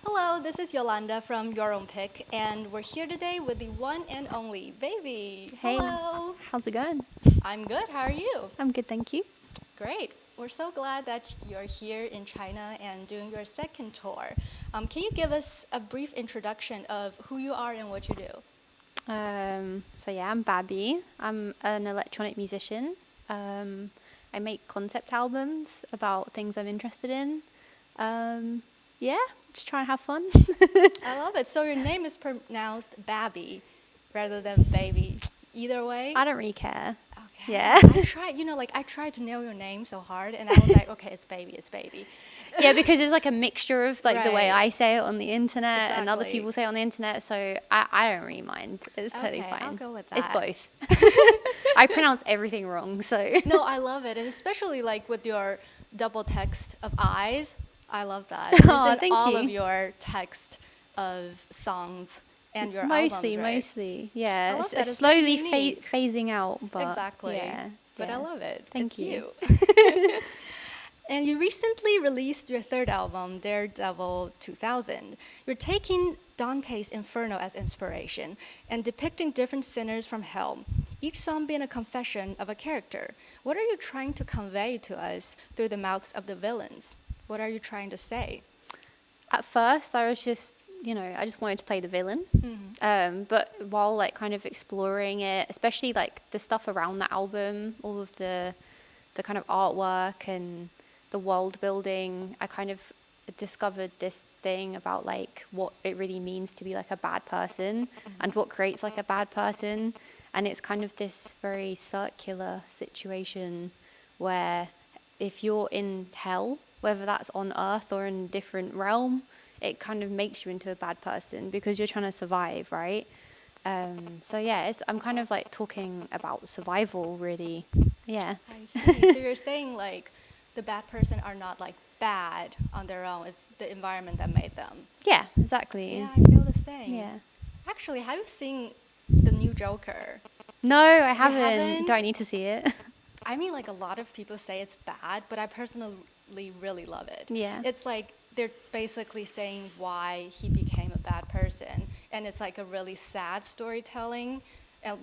Hello, this is Yolanda from Your Own Pick, and we're here today with the one and only BABii. Hey, Hello. how's it going? I'm good. How are you? I'm good, thank you. Great. We're so glad that you're here in China and doing your second tour. Can you give us a brief introduction of who you are and what you do? I'm BABii. I'm an electronic musician. I make concept albums about things I'm interested in. Just try and have fun. I love it. So your name is pronounced BABii rather than baby. Either way? I don't really care. Okay. Yeah. I tried to nail your name so hard, and I was like, okay, it's BABii. Yeah, because it's like a mixture of like the way Right. I say it on the internet and other Exactly. people say it on the internet, so I don't really mind. It's totally Okay, fine. I'll go with It's that. both. I pronounce everything wrong, so. No, I love it, and especially like with your double text of eyes. I love that. Aw, It's in thank all you. of your text of songs and your Mostly, albums, right? mostly, yeah. I love It's that. It's slowly really unique. phasing out, but Exactly. yeah. But I yeah. love it. Thank It's you. And you recently released your third album, Daredevil 2000. You're taking Dante's Inferno as inspiration and depicting different sinners from hell, each song being a confession of a character. What are you trying to convey to us through the mouths of the villains? What are you trying to say? At first, I was just, I just wanted to play the villain. But while like kind of exploring it, especially like the stuff around the album, all of the kind of artwork and the world building, I kind of discovered this thing about like what it really means to be like a bad person and what creates like a bad person. And it's kind of this very circular situation where if you're in hell, whether that's on Earth or in a different realm, it kind of makes you into a bad person because you're trying to survive, right? I'm kind of like talking about survival, really. Yeah. I see. So you're saying like the bad person are not like bad on their own. It's the environment that made them. Yeah, exactly. Yeah, I feel the same. Yeah. Actually, have you seen the new Joker? No, I haven't. haven't? Do I need to see it? I mean, like a lot of people say it's bad, but I personally really love it. Yeah. It's like they're basically saying why he became a bad person, and it's like a really sad storytelling,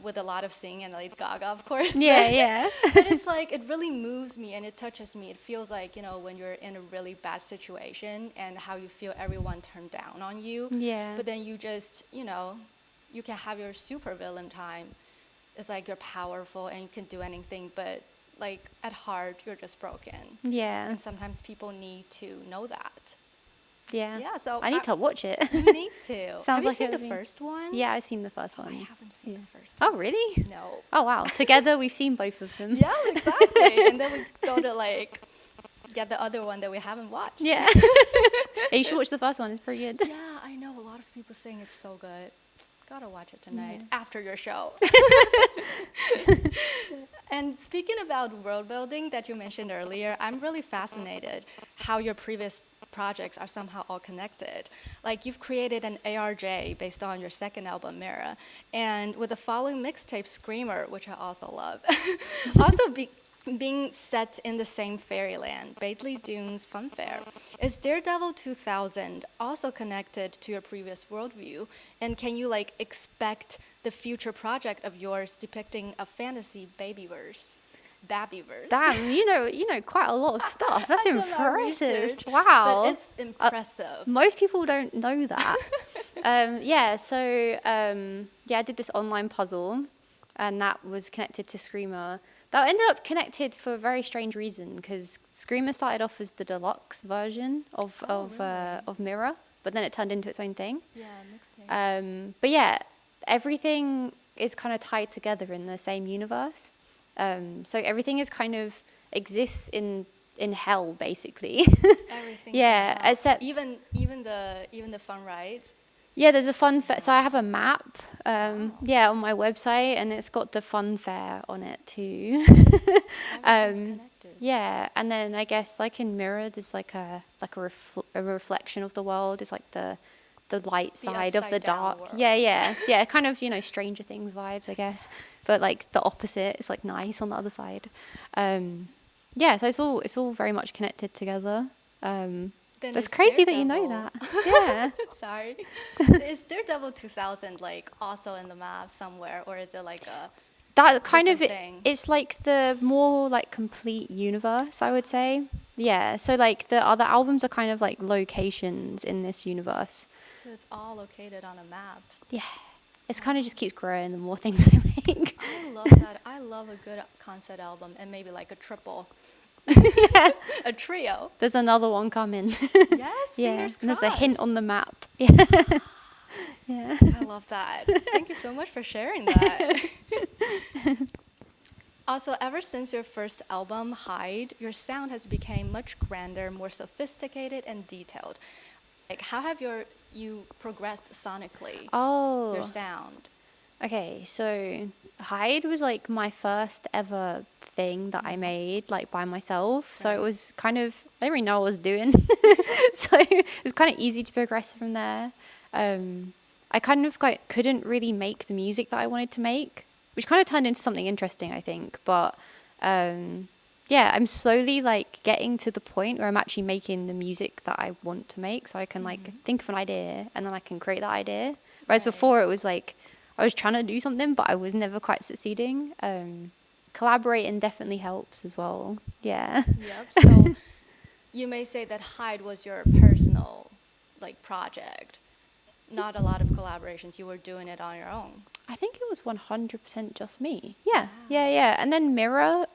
with a lot of singing and Lady Gaga, of course. Yeah, yeah. But it's like it really moves me and it touches me. It feels like when you're in a really bad situation and how you feel everyone turned down on you. Yeah. But then you just you can have your super villain time. It's like you're powerful and you can do anything, but like at heart you're just broken. Yeah. And sometimes people need to know that. Yeah. Yeah, so I need to watch it. You need to. Sounds Have you like seen it the would be- first one? Yeah, I've seen the first I one. haven't seen the first Oh, one. really? No. Oh, wow. Together, we've seen both of them. Yeah, exactly. And then we go to like get the other one that we haven't watched. Yeah. Hey, you should watch the first one. It's pretty good. Yeah, I know a lot of people saying it's so good. Gotta watch it tonight after your show. And speaking about world building that you mentioned earlier, I'm really fascinated how your previous projects are somehow all connected. Like you've created an ARJ based on your second album, Mirror, and with the following mixtape, Screamer, which I also love. Being set in the same fairyland, Batley Dunes Fun Fair. Is Daredevil 2000 also connected to your previous worldview? And can you like expect the future project of yours depicting a fantasy babyverse? Babieverse. Damn, you know quite a lot of stuff. That's I've done my impressive. research, Wow. But it's impressive. Most people don't know that. I did this online puzzle, and that was connected to Screamer. That ended up connected for a very strange reason, because Screamer started off as the deluxe version of Mirror, but then it turned into its own thing. Yeah, mixtape. Everything is kind of tied together in the same universe. So everything is kind of exists in hell, basically. Everything. Yeah, except even the fun rides. yeah, there's a fun fair. So I have a map, on my website, and it's got the fun fair on it too. Everything's connected. Yeah, and then I guess like in Mirror, there's like a reflection of the world. It's like the light side of the upside down dark. world. Yeah, kind of Stranger Things vibes, I guess. But like the opposite, it's like nice on the other side. So it's all very much connected together. Then That's is crazy that you know that. Daredevil- Yeah. Sorry. Is Daredevil 2000 like also in the map somewhere, or is it like a That kind of, different thing? it's like the more like complete universe, I would say. Yeah, so like the other albums are kind of like locations in this universe. So it's all located on a map. Yeah, it's kind of just keeps growing the more things I make. I love that. I love a good concept album and maybe like a triple, Yeah, a trio. there's another one coming. Yes, Yeah, fingers and there's a hint crossed. on the map. Yeah. Yeah. I love that. Thank you so much for sharing that. Also, ever since your first album, Hide, your sound has become much grander, more sophisticated, and detailed. Like, how have you progressed sonically? Oh. Your sound. Okay, so Hide was like my first ever thing that I made like by myself. So it Right. was kind of, I didn't really know what I was doing. So it was kind of easy to progress from there. I kind of like couldn't really make the music that I wanted to make, which kind of turned into something interesting, I think. But yeah, I'm slowly like getting to the point where I'm actually making the music that I want to make. So I can like think of an idea and then I can create that idea. Whereas Right. before it was like I was trying to do something, but I was never quite succeeding. Collaborating definitely helps as well. Yeah. Yep. So you may say that Hide was your personal like project. Not a lot of collaborations. You were doing it on your own. I think it was 100% just me. Yeah, yeah. And then Mirror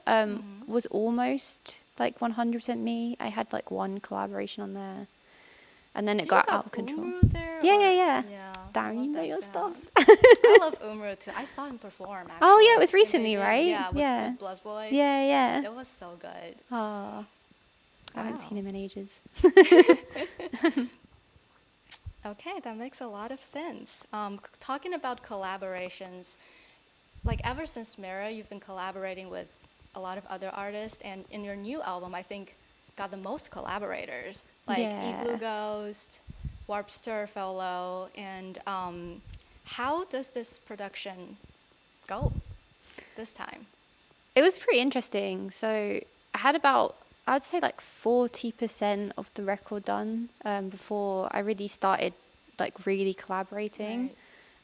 was almost like 100% me. I had like one collaboration on there. And then it got out of control. Umru there? Yeah, or- yeah. Yeah. I Damn, love you know that your sound. stuff. I love Umru too. I saw him perform actually. Oh, yeah, it was in recently, Beijing. right? Yeah, Yeah. with Bluzz Boy. Yeah, yeah. It was so good. Oh, I haven't Wow. seen him in ages. Okay, that makes a lot of sense. Talking about collaborations, like ever since Mira, you've been collaborating with a lot of other artists, and in your new album, I think got the most collaborators, like Yeah. Igloo Ghost, Warp Stir Fellow, and how does this production go this time? It was pretty interesting. So I had about, I'd say like 40% of the record done before I really started like really collaborating.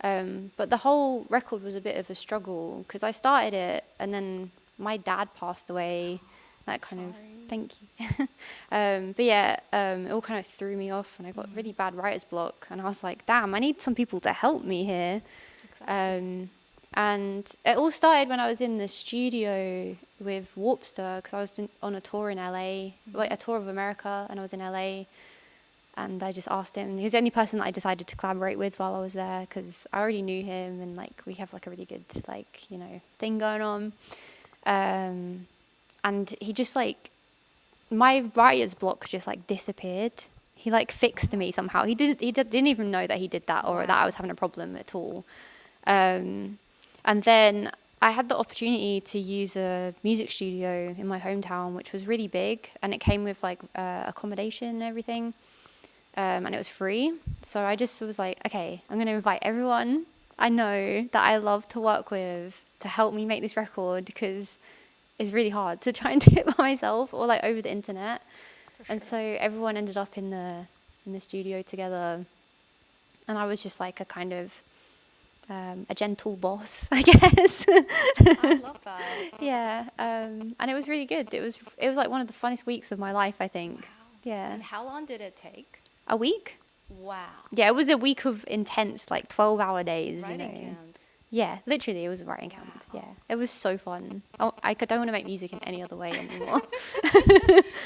But the whole record was a bit of a struggle because I started it and then my dad passed away. That kind of, Sorry. thank you. But yeah, it all kind of threw me off and I got really bad writer's block. And I was like, damn, I need some people to help me here. Exactly. And it all started when I was in the studio with Warpster because I was on a tour in LA, like a tour of America, and I was in LA. And I just asked him. He was the only person that I decided to collaborate with while I was there because I already knew him and like we have like a really good like thing going on. And he just like my writer's block just like disappeared. He like fixed me somehow. He didn't even know that he did that or that I was having a problem at all. And then I had the opportunity to use a music studio in my hometown, which was really big, and it came with like accommodation and everything, and it was free. So I just was like, okay, I'm going to invite everyone I know that I love to work with to help me make this record because it's really hard to try and do it by myself or like over the internet. And so everyone ended up in the studio together, and I was just like a kind of a gentle boss, I guess. I love that. Yeah, and it was really good. It was like one of the funnest weeks of my life, I think. Wow. Yeah. And how long did it take? A week? Wow. Yeah, it was a week of intense, like 12-hour days. Writing camps. Yeah, literally, it was a writing camp. Wow. Yeah, it was so fun. Oh, don't want to make music in any other way anymore.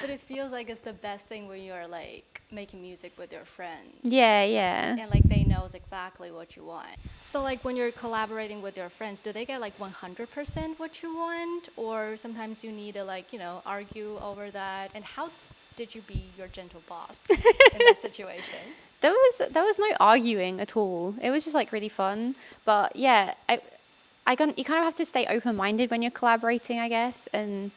But it feels like it's the best thing when you're like making music with your friends. Yeah, yeah. And like they knows exactly what you want. So like when you're collaborating with your friends, do they get like 100% what you want? Or sometimes you need to like, argue over that? And how did you be your gentle boss in that situation? There was no arguing at all. It was just like really fun. But yeah, you kind of have to stay open-minded when you're collaborating, I guess, and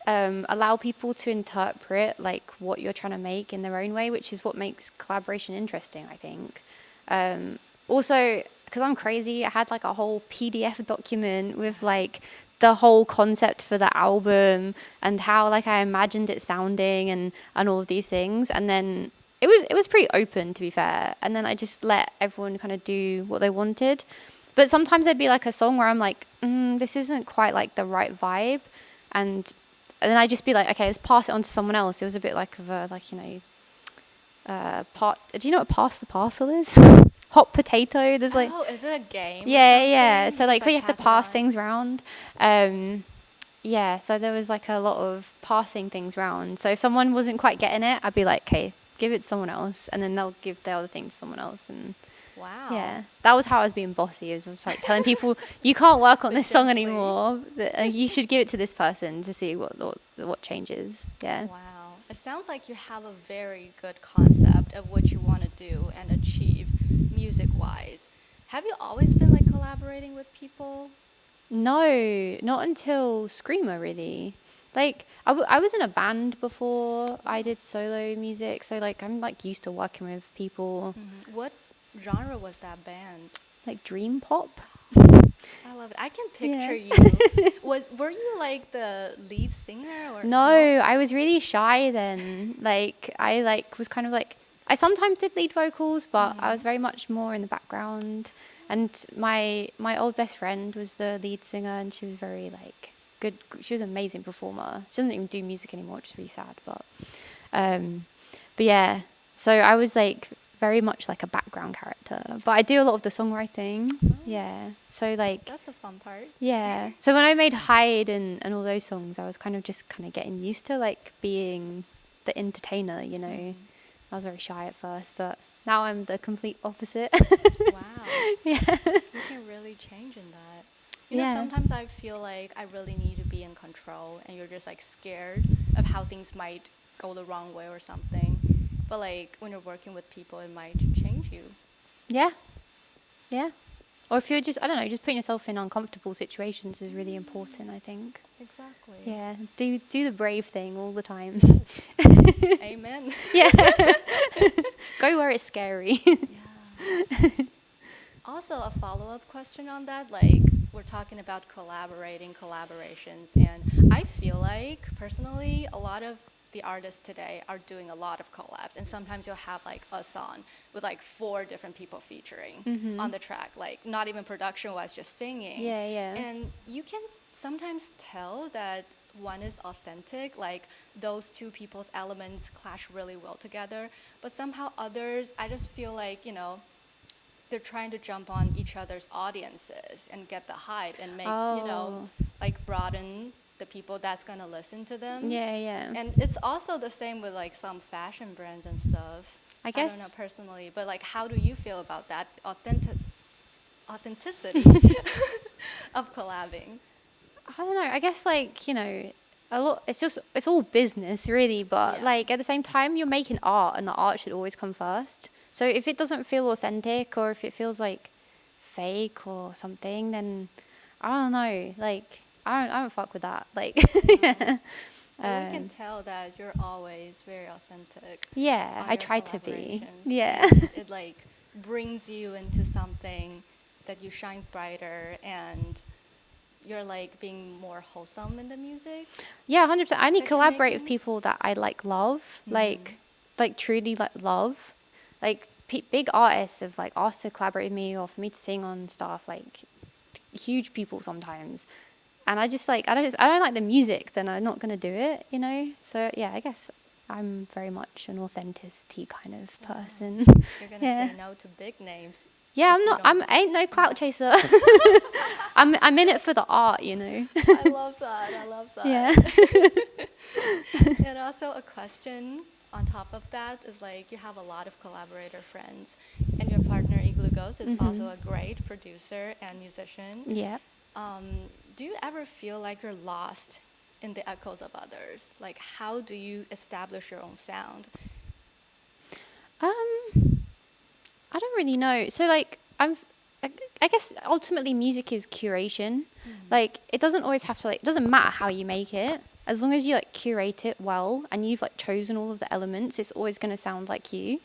allow people to interpret like what you're trying to make in their own way, which is what makes collaboration interesting, I think. Also, because I'm crazy, I had like a whole PDF document with like the whole concept for the album and how like I imagined it sounding and all of these things. And then it was pretty open, to be fair. And then I just let everyone kind of do what they wanted. But sometimes there'd be like a song where I'm like, this isn't quite like the right vibe, and then I'd just be like, okay, let's pass it on to someone else. It was a bit like of a part. Do you know what pass the parcel is? Hot potato. There's like, oh, is it a game? yeah. So You like, just, but you have to it pass on? things around. Yeah. So there was like a lot of passing things around. So if someone wasn't quite getting it, I'd be like, okay, give it to someone else, and then they'll give the other thing to someone else. And Wow. yeah, that was how I was being bossy. It was just like telling people, you can't work on But this song gently. anymore. You should give it to this person to see what changes. Yeah. Wow. It sounds like you have a very good concept of what you want to do and achieve music-wise. Have you always been like collaborating with people? No, not until Screamer, really. Like, I was in a band before I did solo music, so like I'm like used to working with people. What genre was that band? Like dream pop. I love it. I can picture Yeah. you. Were you like the lead singer or No, I was really shy then. Like I like was kind of like I sometimes did lead vocals, but I was very much more in the background. And my old best friend was the lead singer, and she was very like good. She was an amazing performer. She doesn't even do music anymore, which is really sad. But yeah. So I was like very much like a background character, but I do a lot of the songwriting. Yeah. So like That's the fun part. yeah. So when I made Hide and all those songs, I was kind of getting used to like being the entertainer, you know. I was very shy at first, but now I'm the complete opposite. Wow. Yeah. You can really change in that. You know, Yeah. sometimes I feel like I really need to be in control and you're just like scared of how things might go the wrong way or something. But like when you're working with people, it might change you. Yeah. Yeah. Or if you're just, I don't know, just putting yourself in uncomfortable situations is really important, I think. Exactly. Yeah. Do the brave thing all the time. Amen. Yeah. Go where it's scary. Yeah. Also, a follow-up question on that, like we're talking about collaborations, and I feel like personally, a lot of the artists today are doing a lot of collabs, and sometimes you'll have like a song with like 4 different people featuring on the track, like not even production-wise, just singing. Yeah. And you can sometimes tell that one is authentic, like those 2 people's elements clash really well together, but somehow others, I just feel like, you know, they're trying to jump on each other's audiences and get the hype and make, you know, like broaden the people that's going to listen to them. Yeah. And it's also the same with like some fashion brands and stuff. I guess. I don't know personally, but like how do you feel about that authenticity of collabing? I don't know. I guess like, you know, a lot it's all business really, but Yeah. like at the same time you're making art and the art should always come first. So if it doesn't feel authentic or if it feels like fake or something, then I don't know. Like I don't fuck with that. Like yeah. But we can tell that you're always very authentic. Yeah, on I your try to be. collaborations. Yeah. It like brings you into something that you shine brighter and you're like being more wholesome in the music. Yeah, 100%. I only That you're collaborate with making? people that I like love, like truly like love. Like big artists have like asked to collaborate with me or for me to sing on stuff, like huge people sometimes. And I just like I don't like the music, then I'm not gonna do it, you know. So yeah, I guess I'm very much an authenticity kind of person. You're gonna Yeah. say no to big names. Yeah, if you don't- I ain't no clout chaser. I'm in it for the art, you know. I love that. I love that. Yeah. And also a question on top of that is like you have a lot of collaborator friends, and your partner Igloo Ghost is also a great producer and musician. Yeah. Do you ever feel like you're lost in the echoes of others? Like how do you establish your own sound? I don't really know. So like I guess ultimately music is curation. Like it doesn't always have to like it doesn't matter how you make it. As long as you like curate it well and you've like chosen all of the elements, it's always going to sound like you.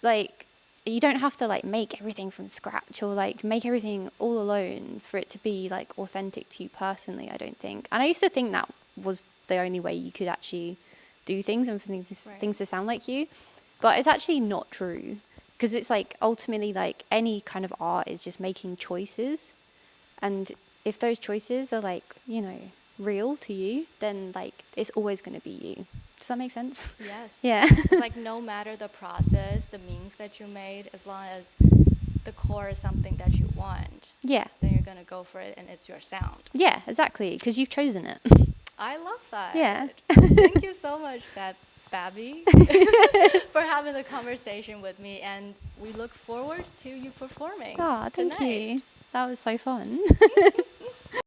Like you don't have to like make everything from scratch or like make everything all alone for it to be like authentic to you personally, I don't think. And I used to think that was the only way you could actually do things and for things to sound like you. But it's actually not true, because it's like ultimately like any kind of art is just making choices, and if those choices are like, you know, real to you, then like it's always going to be you. Does that make sense? Yes. Yeah. It's like no matter the process, the means that you made, as long as the core is something that you want, Yeah. then you're going to go for it and it's your sound. Yeah, exactly, because you've chosen it. I love that. Yeah. Thank you so much, BABii, for having the conversation with me, and we look forward to you performing Oh, thank tonight. you. That was so fun.